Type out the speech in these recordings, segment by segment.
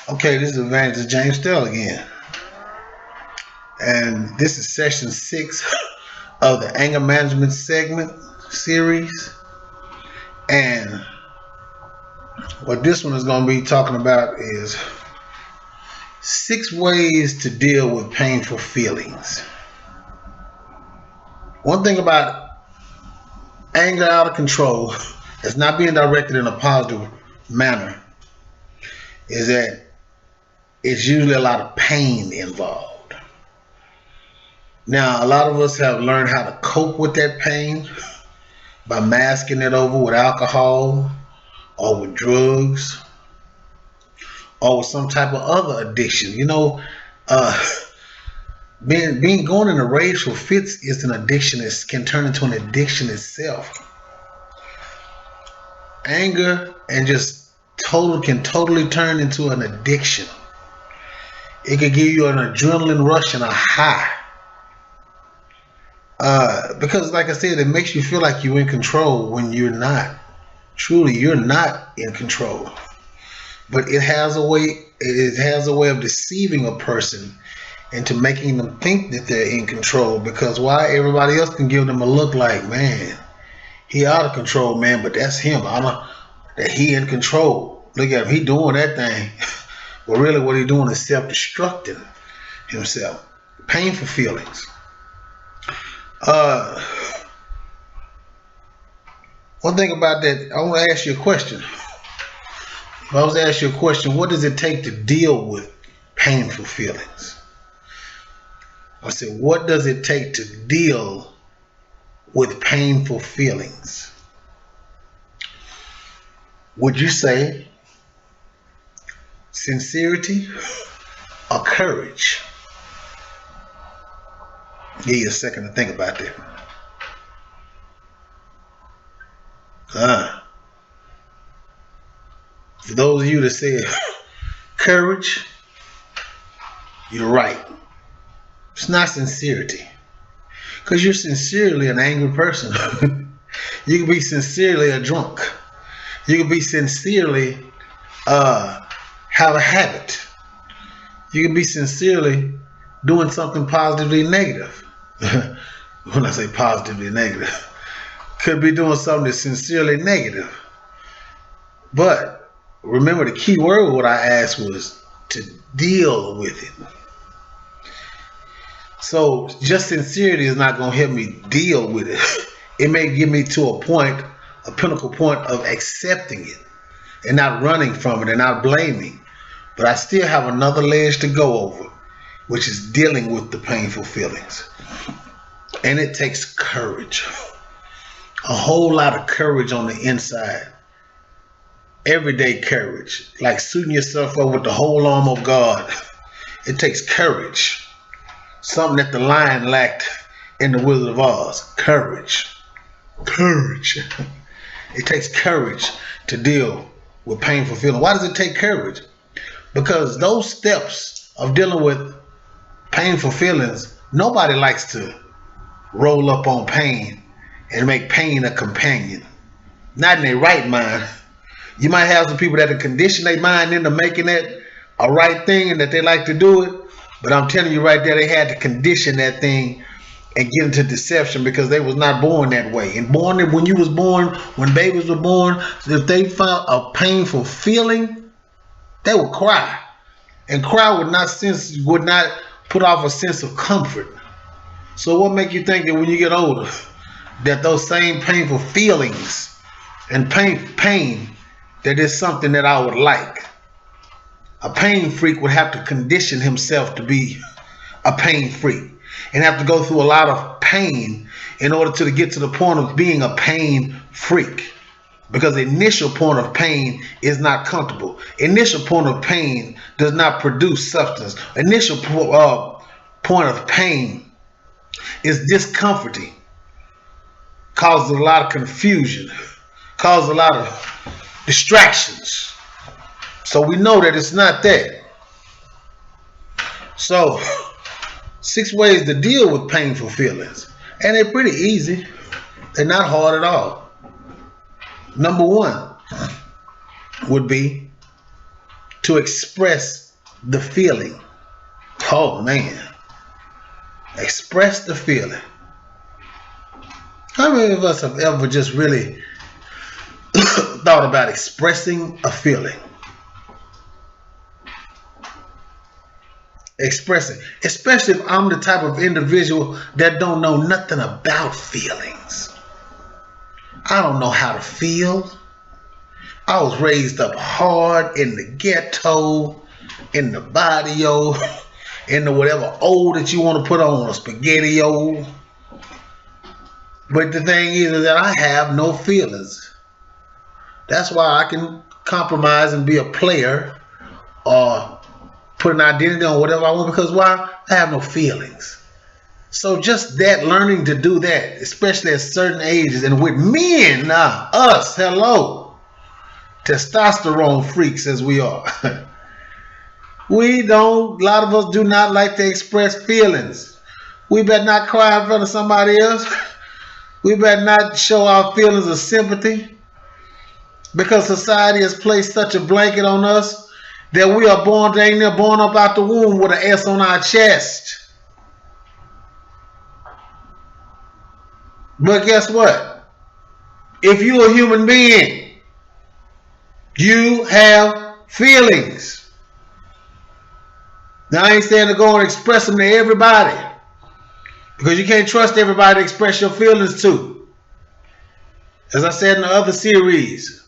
Okay, this is Evangelist James Stell again, and this is session 6 of the anger management segment series. And what this one is going to be talking about is 6 ways to deal with painful feelings. One thing about anger out of control, that's not being directed in a positive manner, is that it's usually a lot of pain involved. Now, a lot of us have learned how to cope with that pain by masking it over with alcohol or with drugs or with some type of other addiction. Uh, being going in a rage for fits is an addiction. It can turn into an addiction itself. Anger and just total can totally turn into an addiction. It could give you an adrenaline rush and a high. Because, like I said, it makes you feel like you're in control when you're not. Truly, you're not in control. But it has a way of deceiving a person into making them think that they're in control, because why? Everybody else can give them a look like, man, he out of control, man, but that's him. I know that he in control. Look at him, he doing that thing. But really what he doing is self-destructing himself. Painful feelings. Uh One thing about that, I want to ask you a question. If I was to ask you a question, what does it take to deal with painful feelings? I said, what does it take to deal with painful feelings? Would you say sincerity or courage? Give you a second to think about that. Uh, for those of you that said courage, you're right. It's not sincerity. Because you're sincerely an angry person. You can be sincerely a drunk. You can be sincerely have a habit. You can be sincerely doing something positively negative. When I say positively negative, could be doing something that's sincerely negative. But remember, the key word what I asked was to deal with it. So just sincerity is not going to help me deal with it. It may get me to a point, a pinnacle point of accepting it and not running from it and not blaming. But I still have another ledge to go over, which is dealing with the painful feelings. And it takes courage, a whole lot of courage on the inside. Everyday courage, like suiting yourself up with the whole arm of God. It takes courage. Something that the lion lacked in the Wizard of Oz. Courage. Courage. It takes courage to deal with painful feelings. Why does it take courage? Because those steps of dealing with painful feelings, nobody likes to roll up on pain and make pain a companion. Not in their right mind. You might have some people that can condition their mind into making that a right thing and that they like to do it. But I'm telling you right there, they had to condition that thing and get into deception because they was not born that way. And when you was born, when babies were born, if they found a painful feeling, they would cry. And cry would not put off a sense of comfort. So what make you think that when you get older, that those same painful feelings and pain that is something that I would like? A pain freak would have to condition himself to be a pain freak and have to go through a lot of pain in order to get to the point of being a pain freak. Because the initial point of pain is not comfortable. Initial point of pain does not produce substance. Initial point of pain is discomforting, causes a lot of confusion, causes a lot of distractions. So we know that it's not that. So 6 ways to deal with painful feelings. And they're pretty easy. They're not hard at all. Number 1 would be to express the feeling. Oh man, express the feeling. How many of us have ever just really thought about expressing a feeling? Expressing, especially if I'm the type of individual that don't know nothing about feelings. I don't know how to feel. I was raised up hard in the ghetto, in the barrio, in the whatever old that you want to put on, a spaghetti old. But the thing is that I have no feelings. That's why I can compromise and be a player or put an identity on whatever I want, because why? I have no feelings. So just that, learning to do that, especially at certain ages, and with men, us, hello, testosterone freaks as we are. We don't, a lot of us do not like to express feelings. We better not cry in front of somebody else. We better not show our feelings of sympathy, because society has placed such a blanket on us that we are born up out the womb with an S on our chest. But guess what? If you're a human being, you have feelings. Now, I ain't saying to go and express them to everybody, because you can't trust everybody to express your feelings to. As I said in the other series,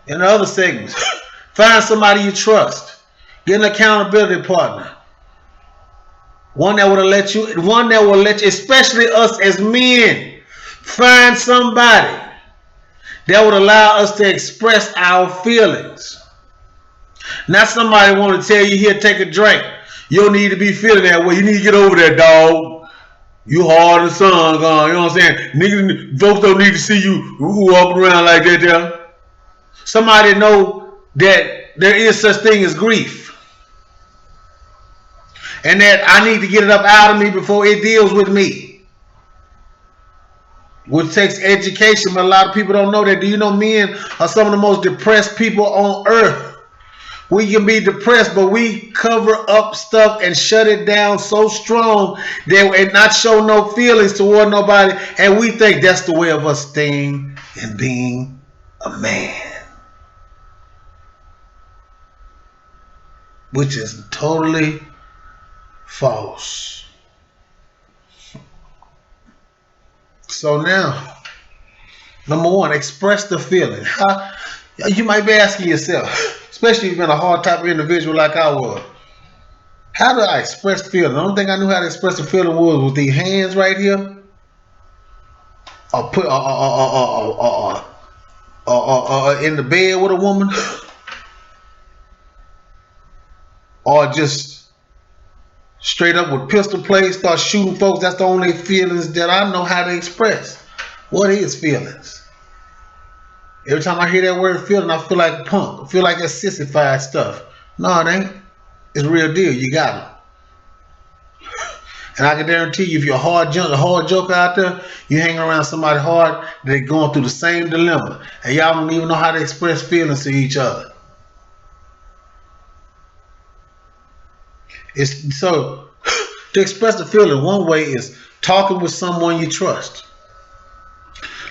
in the other segments, find somebody you trust. Get an accountability partner. One that will let you, especially us as men, find somebody that would allow us to express our feelings. Not somebody want to tell you, here, take a drink. You don't need to be feeling that way. You need to get over that, dog. You hard as sun gone. You know what I'm saying? Niggas, folks don't need to see you walking around like that there. Somebody know that there is such thing as grief. And that I need to get it up out of me before it deals with me. Which takes education, but a lot of people don't know that. Do you know men are some of the most depressed people on earth? We can be depressed, but we cover up stuff and shut it down so strong that and not show no feelings toward nobody. And we think that's the way of us staying and being a man. Which is totally false. So now, number one, express the feeling. You might be asking yourself, especially if you've been a hard type of individual like I was, how do I express feeling? The only thing I knew how to express the feeling was with these hands right here, or put in the bed with a woman, or just straight up with pistol play, start shooting folks. That's the only feelings that I know how to express. What is feelings? Every time I hear that word feeling, I feel like punk. I feel like that's sissified stuff. No, it ain't. It's real deal. You got it. And I can guarantee you, if you're a hard joker out there, you hang around somebody hard, they're going through the same dilemma. And y'all don't even know how to express feelings to each other. So, to express the feeling, one way is talking with someone you trust.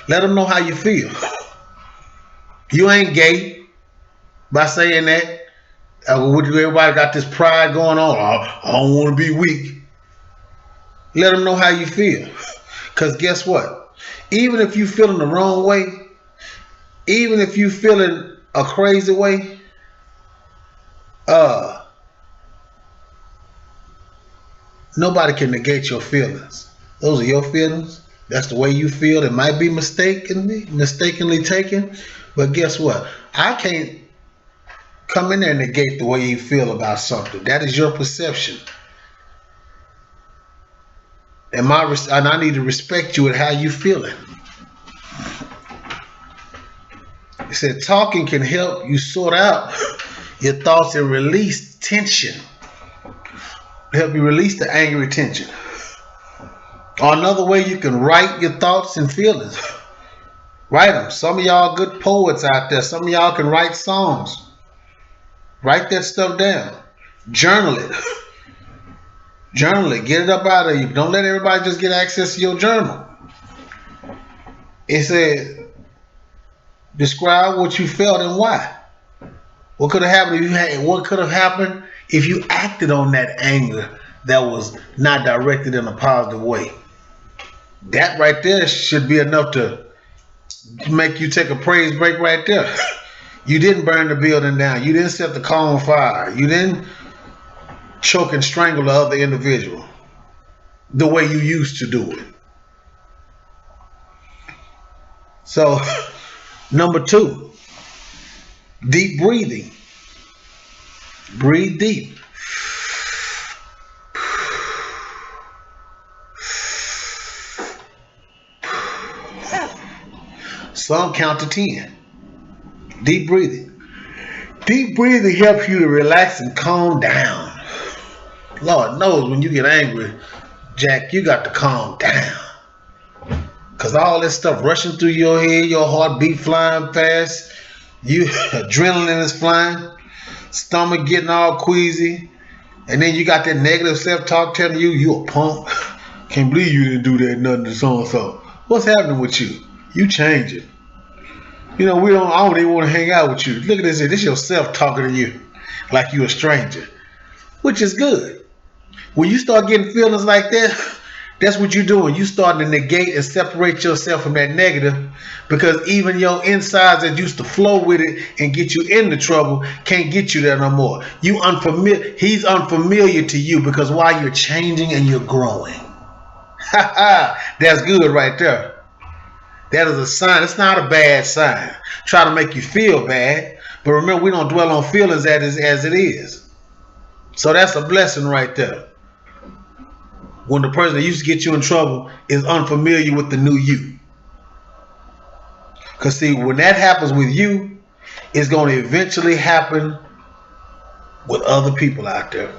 Let them know how you feel. You ain't gay by saying that. Everybody got this pride going on. I don't want to be weak. Let them know how you feel. Because guess what? Even if you feeling the wrong way, even if you feeling a crazy way, nobody can negate your feelings. Those are your feelings. That's the way you feel. It might be mistakenly taken, but guess what? I can't come in there and negate the way you feel about something. That is your perception. And I need to respect you and how you feeling. He said talking can help you sort out your thoughts and release tension. Help you release the angry tension. Or another way, you can write your thoughts and feelings. Write them. Some of y'all good poets out there. Some of y'all can write songs. Write that stuff down. Journal it. Journal it. Get it up out of you. Don't let everybody just get access to your journal. It said, describe what you felt and why. What could have happened if you had? What could have happened if you acted on that anger that was not directed in a positive way? That right there should be enough to make you take a praise break right there. You didn't burn the building down. You didn't set the car on fire. You didn't choke and strangle the other individual the way you used to do it. So, number 2, deep breathing. Breathe deep. Some count to 10. Deep breathing. Deep breathing helps you to relax and calm down. Lord knows when you get angry, Jack, you got to calm down. Because all this stuff rushing through your head, your heartbeat flying fast, adrenaline is flying, stomach getting all queasy, and then you got that negative self-talk telling you a punk. Can't believe you didn't do that, nothing to so-and-so. What's happening with you? You changing. I don't even want to hang out with you. Look at this. This is yourself talking to you like you a stranger, which is good. When you start getting feelings like that, that's what you're doing. You starting to negate and separate yourself from that negative, because even your insides that used to flow with it and get you into trouble can't get you there no more. You unfamiliar. He's unfamiliar to you because while you're changing and you're growing. That's good right there. That is a sign. It's not a bad sign. Try to make you feel bad. But remember, we don't dwell on feelings as it is. So that's a blessing right there. When the person that used to get you in trouble is unfamiliar with the new you. Because see, when that happens with you, it's going to eventually happen with other people out there.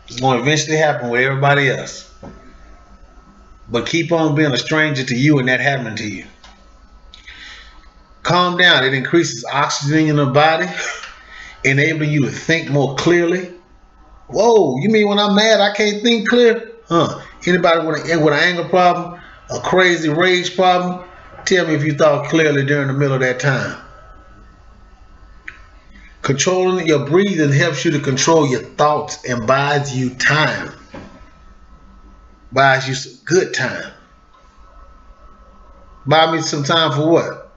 It's going to eventually happen with everybody else. But keep on being a stranger to you and that happening to you. Calm down. It increases oxygen in the body, enabling you to think more clearly. Whoa, you mean when I'm mad I can't think clear? Anybody with an anger problem, a crazy rage problem, tell me if you thought clearly during the middle of that time. Controlling your breathing helps you to control your thoughts and buys you time. Buys you some good time. Buy me some time for what?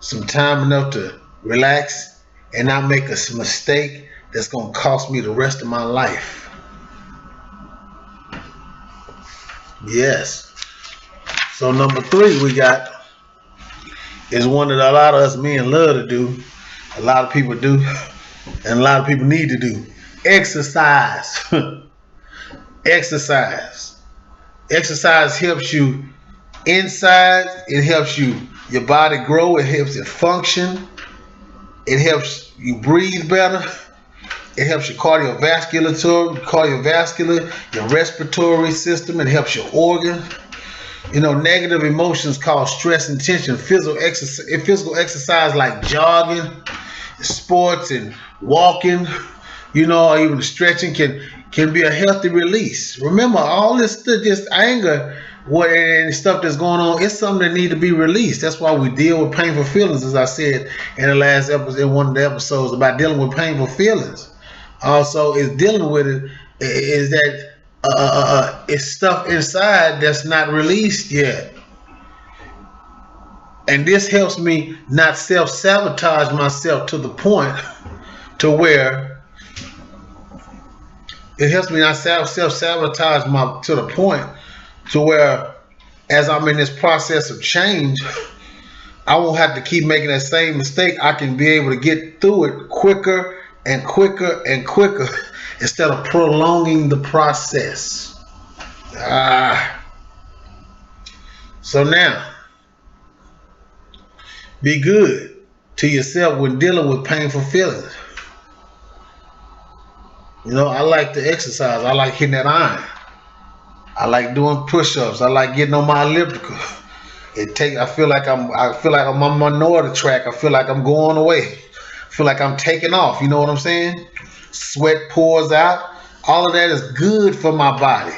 Some time enough to relax and not make a mistake that's going to cost me the rest of my life. Yes. So number 3 we got is one that a lot of us men love to do. A lot of people do. And a lot of people need to do. Exercise. Exercise. Exercise helps you inside. It helps your body grow. It helps it function. It helps you breathe better. It helps your cardiovascular, your respiratory system. It helps your organ. Negative emotions cause stress and tension. Physical exercise like jogging, sports, and walking, or even stretching can be a healthy release. Remember, all this anger, and stuff that's going on, it's something that needs to be released. That's why we deal with painful feelings, as I said in the last episode, in one of the episodes about dealing with painful feelings. Also, is dealing with it is that it's stuff inside that's not released yet. And this helps me not self-sabotage myself to the point to where it helps me not self-sabotage to the point to where as I'm in this process of change, I won't have to keep making that same mistake. I can be able to get through it quicker and quicker and quicker instead of prolonging the process. So now, be good to yourself when dealing with painful feelings. I like to exercise. I like hitting that iron. I like doing push-ups. I like getting on my elliptical. I feel like I'm on my minority track. I feel like I'm going away. Feel like I'm taking off. You know what I'm saying? Sweat pours out. All of that is good for my body.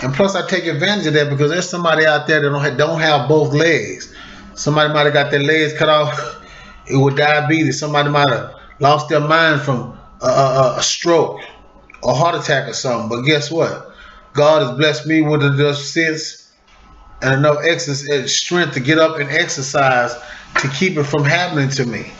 And plus, I take advantage of that because there's somebody out there that don't have both legs. Somebody might have got their legs cut off with diabetes. Somebody might have lost their mind from a stroke or heart attack or something. But guess what? God has blessed me with enough sense and enough strength to get up and exercise to keep it from happening to me.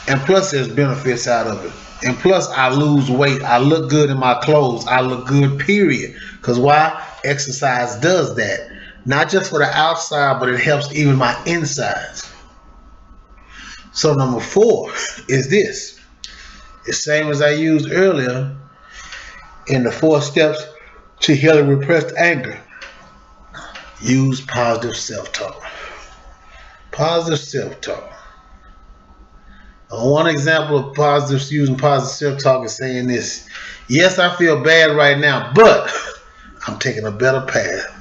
And plus, there's benefits out of it. And plus, I lose weight. I look good in my clothes. I look good, period. Because why? Exercise does that. Not just for the outside, but it helps even my insides. So number 4 is this. The same as I used earlier in the 4 steps to healing repressed anger. Use positive self-talk. Positive self-talk. One example of using positive self-talk is saying this. Yes, I feel bad right now, but I'm taking a better path.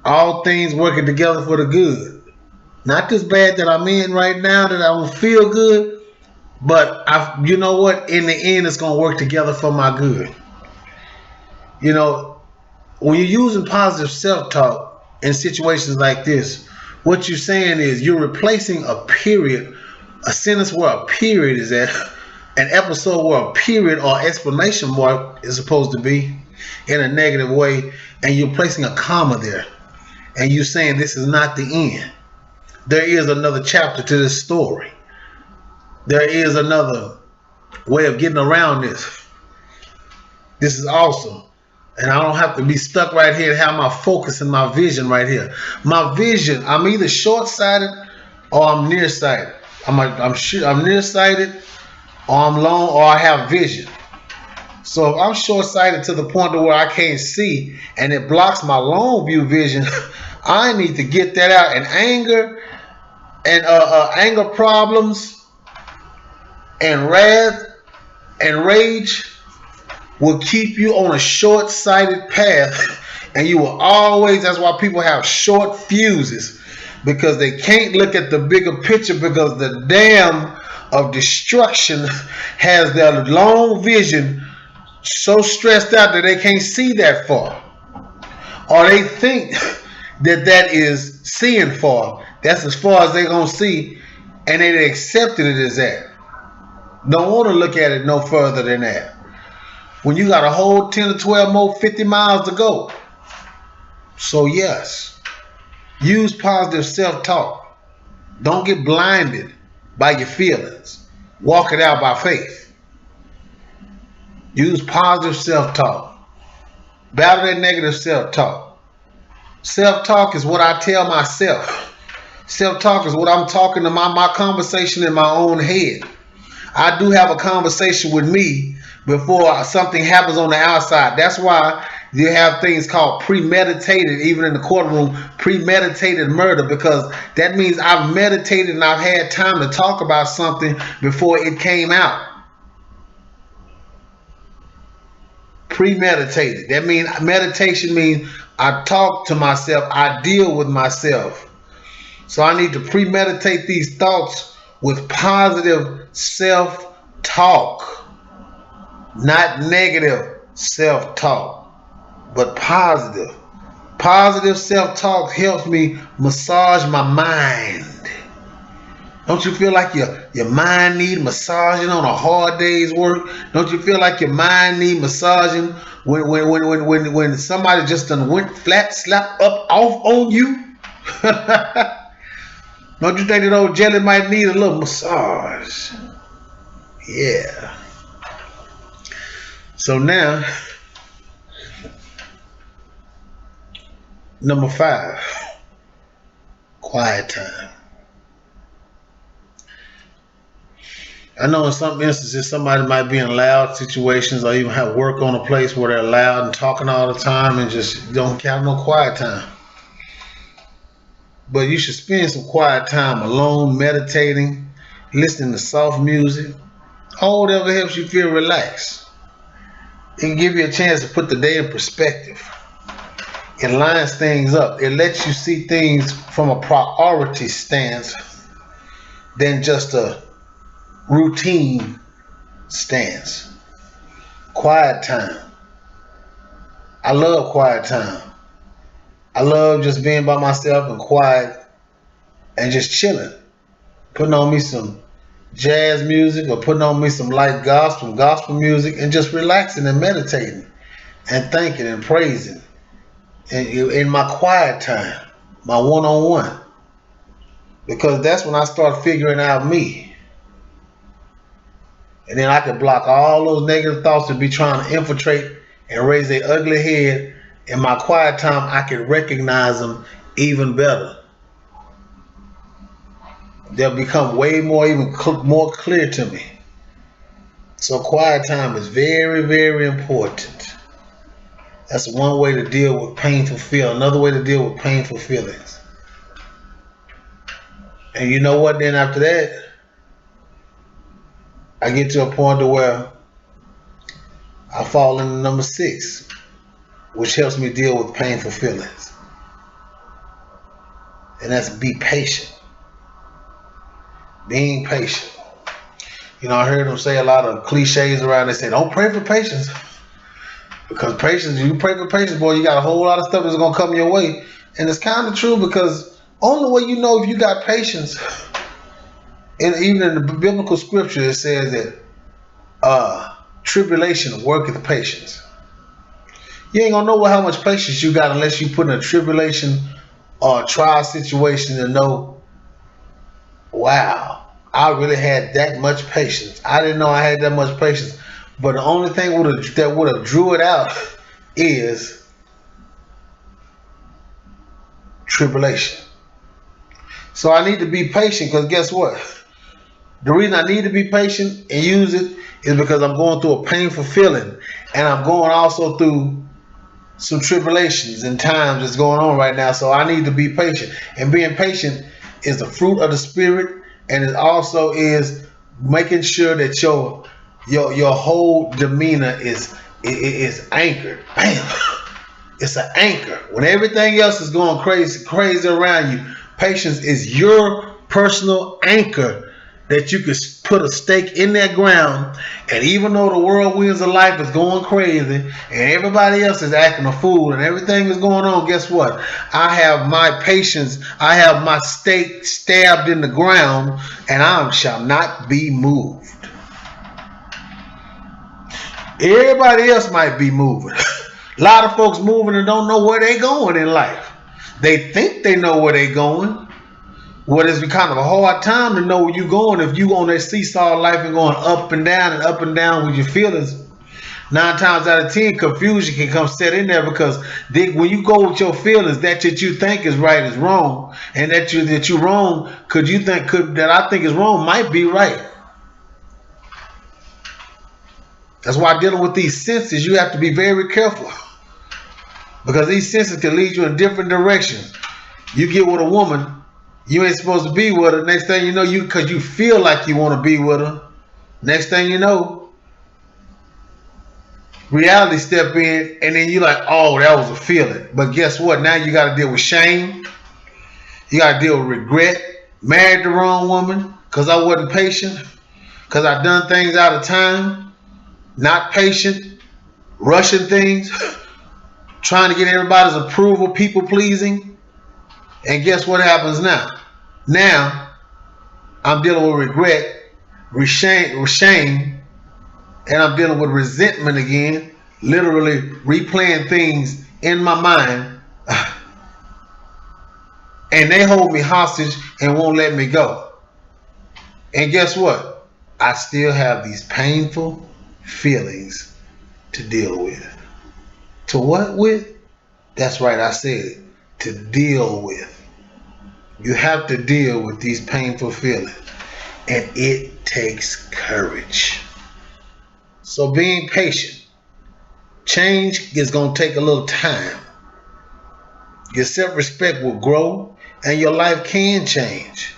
All things working together for the good. Not this bad that I'm in right now that I don't feel good, but you know what? In the end, it's going to work together for my good. You know, when you're using positive self-talk in situations like this, what you're saying is you're replacing a period, a sentence where a period is at, an episode where a period or exclamation mark is supposed to be in a negative way, and you're placing a comma there. And you're saying this is not the end. There is another chapter to this story. There is another way of getting around this. This is awesome. And I don't have to be stuck right here and have my focus and my vision right here. My vision, I'm either short-sighted or I'm nearsighted. I'm nearsighted or I'm long or I have vision. So if I'm short-sighted to the point to where I can't see and it blocks my long view vision, I need to get that out. And anger problems and wrath and rage will keep you on a short-sighted path, and you will always, that's why people have short fuses, because they can't look at the bigger picture, because the dam of destruction has their long vision so stressed out that they can't see that far, or they think that is seeing far. That's as far as they're gonna see, and they accepted it as that. Don't want to look at it no further than that. When you got a whole 10 to 12 more 50 miles to go. So yes, use positive self-talk. Don't get blinded by your feelings. Walk it out by faith. Use positive self-talk. Battle that negative self-talk. Self-talk is what I tell myself. Self-talk is what I'm talking to my conversation in my own head. I do have a conversation with me before something happens on the outside. That's why you have things called premeditated, even in the courtroom, premeditated murder, because that means I've meditated and I've had time to talk about something before it came out. Premeditated. That means meditation means I talk to myself, I deal with myself. So I need to premeditate these thoughts with positive self-talk. Not negative self-talk, but positive. Positive self-talk helps me massage my mind. Don't you feel like your mind need massaging on a hard day's work? Don't you feel like your mind need massaging when somebody just done went flat slap up off on you? Don't you think that old jelly might need a little massage? Yeah. So now, number 5, quiet time. I know in some instances somebody might be in loud situations or even have work on a place where they're loud and talking all the time and just don't have no quiet time. But you should spend some quiet time alone, meditating, listening to soft music, or whatever helps you feel relaxed. It can give you a chance to put the day in perspective. It lines things up. It lets you see things from a priority stance than just a routine stance. Quiet time. I love quiet time. I love just being by myself and quiet and just chilling. Putting on me some jazz music or putting on me some light gospel music and just relaxing and meditating and thanking and praising. And in my quiet time, my one-on-one. Because that's when I start figuring out me. And then I can block all those negative thoughts that be trying to infiltrate and raise their ugly head. In my quiet time, I can recognize them even better. They'll become way more, even more clear to me. So quiet time is very, very important. That's one way to deal with painful feelings. Another way to deal with painful feelings. And you know what? Then after that, I get to a point to where I fall into number 6, which helps me deal with painful feelings. And that's be patient. Being patient. You know, I heard them say a lot of cliches around. They say, don't pray for patience. Because patience, you pray for patience, boy, you got a whole lot of stuff that's going to come your way. And it's kind of true, because only way you know if you got patience, and even in the biblical scripture, it says that tribulation worketh patience. You ain't going to know how much patience you got unless you put in a tribulation or a trial situation to know, wow, I really had that much patience. I didn't know I had that much patience. But the only thing that would have drew it out is tribulation. So I need to be patient, because guess what? The reason I need to be patient and use it is because I'm going through a painful feeling, and I'm going also through some tribulations and times that's going on right now. So I need to be patient. And being patient is the fruit of the Spirit, and it also is making sure that your whole demeanor is anchored. Bam! It's an anchor. When everything else is going crazy around you, patience is your personal anchor that you can put a stake in that ground. And even though the whirlwinds of life is going crazy and everybody else is acting a fool and everything is going on, guess what? I have my patience. I have my stake stabbed in the ground, and I shall not be moved. Everybody else might be moving. A lot of folks moving and don't know where they're going in life. They think they know where they're going. Well, it's kind of a hard time to know where you're going if you on that seesaw of life and going up and down with your feelings. 9 times out of 10, confusion can come set in there, because when you go with your feelings, that you think is right is wrong, and that you're wrong that I think is wrong might be right. That's why dealing with these senses, you have to be very careful, because these senses can lead you in different directions. You get with a woman, you ain't supposed to be with her. Next thing you know, because you feel like you want to be with her. Next thing you know, reality step in, and then you're like, oh, that was a feeling. But guess what? Now you got to deal with shame. You got to deal with regret. Married the wrong woman because I wasn't patient. Because I done things out of time. Not patient. Rushing things. Trying to get everybody's approval. People pleasing. And guess what happens now? Now, I'm dealing with regret, shame, and I'm dealing with resentment again, literally replaying things in my mind, and they hold me hostage and won't let me go. And guess what? I still have these painful feelings to deal with. To what with? That's right, I said it. To deal with. You have to deal with these painful feelings. And it takes courage. So being patient. Change is going to take a little time. Your self-respect will grow and your life can change.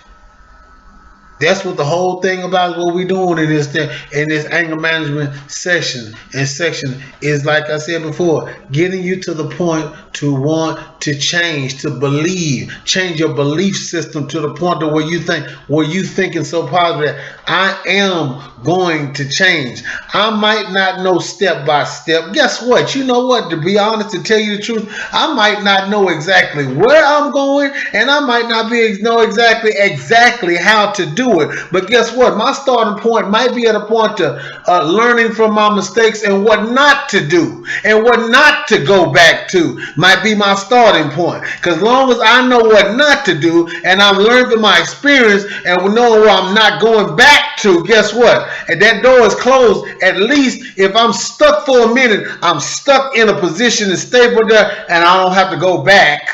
That's what the whole thing about what we're doing in this anger management session and section is, like I said before, getting you to the point to want to change, to believe, change your belief system to the point to where you thinking so positive. I am going to change. I might not know step by step. Guess what? You know what? To be honest, to tell you the truth, I might not know exactly where I'm going, and I might not know exactly how to do it. But guess what? My starting point might be at a point to learning from my mistakes and what not to do and what not to go back to might be my starting point. Because as long as I know what not to do and I've learned from my experience and knowing where I'm not going back to, guess what? And that door is closed. At least if I'm stuck for a minute, I'm stuck in a position and stable there, and I don't have to go back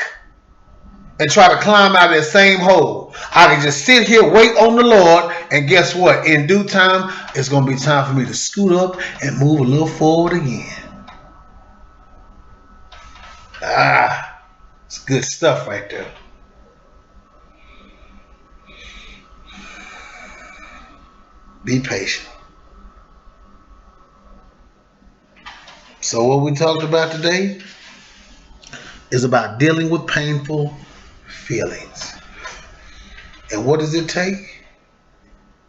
and try to climb out of that same hole. I can just sit here, wait on the Lord, and guess what? In due time, it's going to be time for me to scoot up and move a little forward again. It's good stuff right there. Be patient. So what we talked about today is about dealing with painful feelings. And what does it take?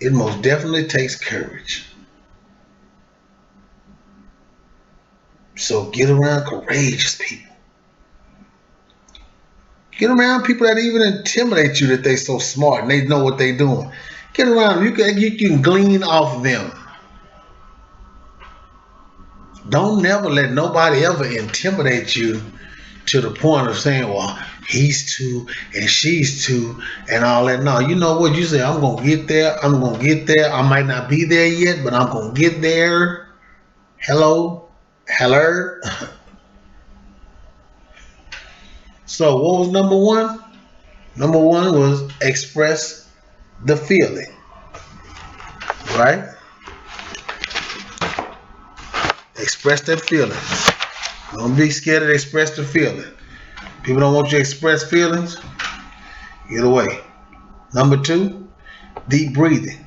It most definitely takes courage. So get around courageous people. Get around people that even intimidate you that they so smart and they know what they're doing. Get around them. You can glean off of them. Don't never let nobody ever intimidate you to the point of saying, well, he's too and she's too and all that. No, you know what? You say, I'm going to get there. I'm going to get there. I might not be there yet, but I'm going to get there. Hello. So what was number one? Number one was express the feeling. Right? Express that feeling. Don't be scared to express the feeling. People don't want you to express feelings. Get away. Number two, deep breathing.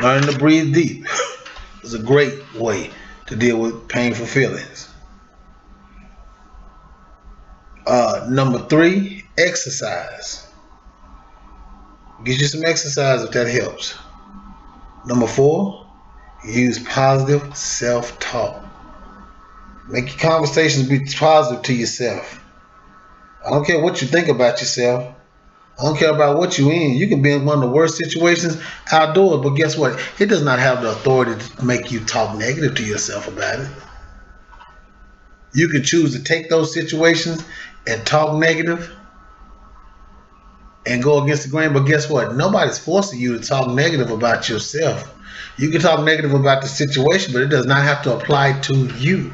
Learn to breathe deep is a great way to deal with painful feelings. Number three, exercise. Get you some exercise if that helps. Number four, use positive self-talk. Make your conversations be positive to yourself. I don't care what you think about yourself. I don't care about what you're in. You can be in one of the worst situations outdoors, but guess what? It does not have the authority to make you talk negative to yourself about it. You can choose to take those situations and talk negative and go against the grain, but guess what? Nobody's forcing you to talk negative about yourself. You can talk negative about the situation, but it does not have to apply to you.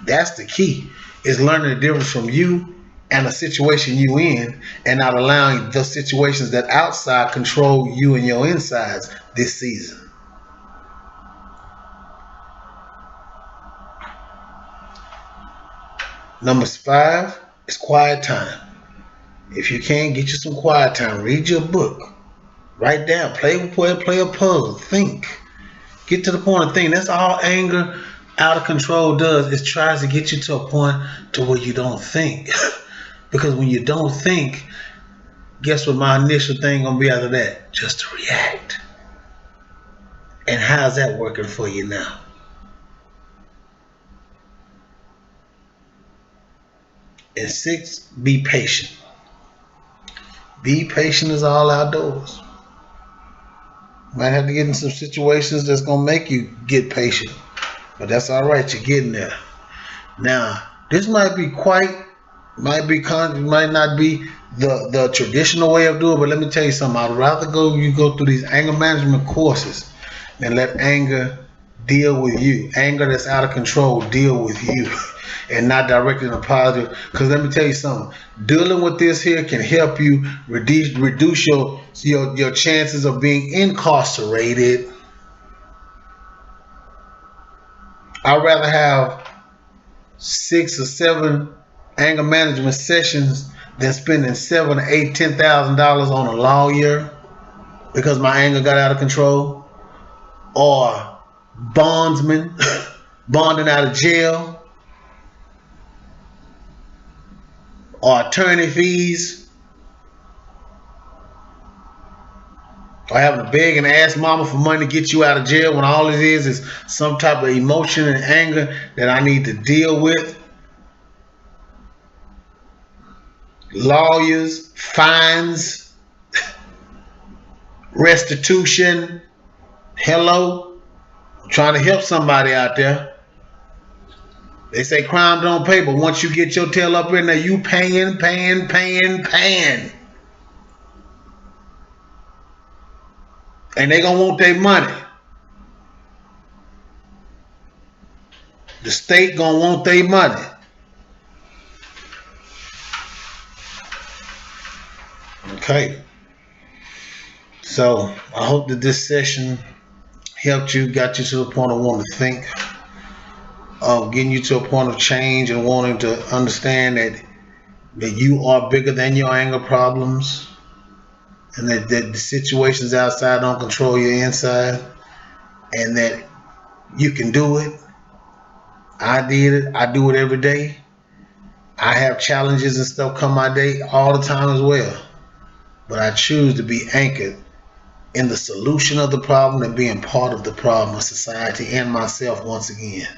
That's the key, is learning the difference from you and the situation you in, and not allowing the situations that outside control you and your insides this season. Number five is quiet time. If you can, get you some quiet time. Read your book. Write down. Play a puzzle. Think. Get to the point of thinking. That's all anger out of control does. It tries to get you to a point to where you don't think. Because when you don't think, guess what my initial thing gonna be after that? Just to react. And how's that working for you now? And six, be patient. Be patient is all outdoors. Might have to get in some situations that's gonna make you get patient, but that's all right. You're getting there. Now, this might not be the traditional way of doing it, but let me tell you something. I'd rather you go through these anger management courses than let anger deal with you. Anger that's out of control deal with you. And not directly in a positive. Because let me tell you something. Dealing with this here can help you reduce your chances of being incarcerated. I'd rather have 6 or 7 anger management sessions than spending $7,000 to $8,000 on a lawyer because my anger got out of control, or bondsman bonding out of jail, or attorney fees, or having to beg and ask mama for money to get you out of jail when all it is some type of emotion and anger that I need to deal with. Lawyers, fines, restitution. Hello? I'm trying to help somebody out there. They say crime don't pay, but once you get your tail up in there, you paying. And they gonna want their money. The state gonna want their money. Okay. So I hope that this session helped you, got you to the point of wanting to think, of getting you to a point of change and wanting to understand that you are bigger than your anger problems, and that the situations outside don't control your inside, and that you can do it. I did it. I do it every day. I have challenges and stuff come my day all the time as well. But I choose to be anchored in the solution of the problem and being part of the problem of society and myself once again.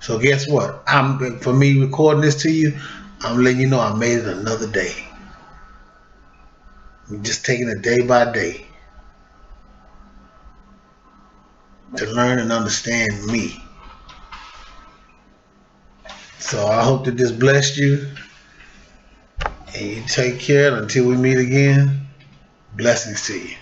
So guess what? For me recording this to you, I'm letting you know I made it another day. I'm just taking it day by day to learn and understand me. So I hope that this blessed you, and you take care until we meet again. Blessings to you.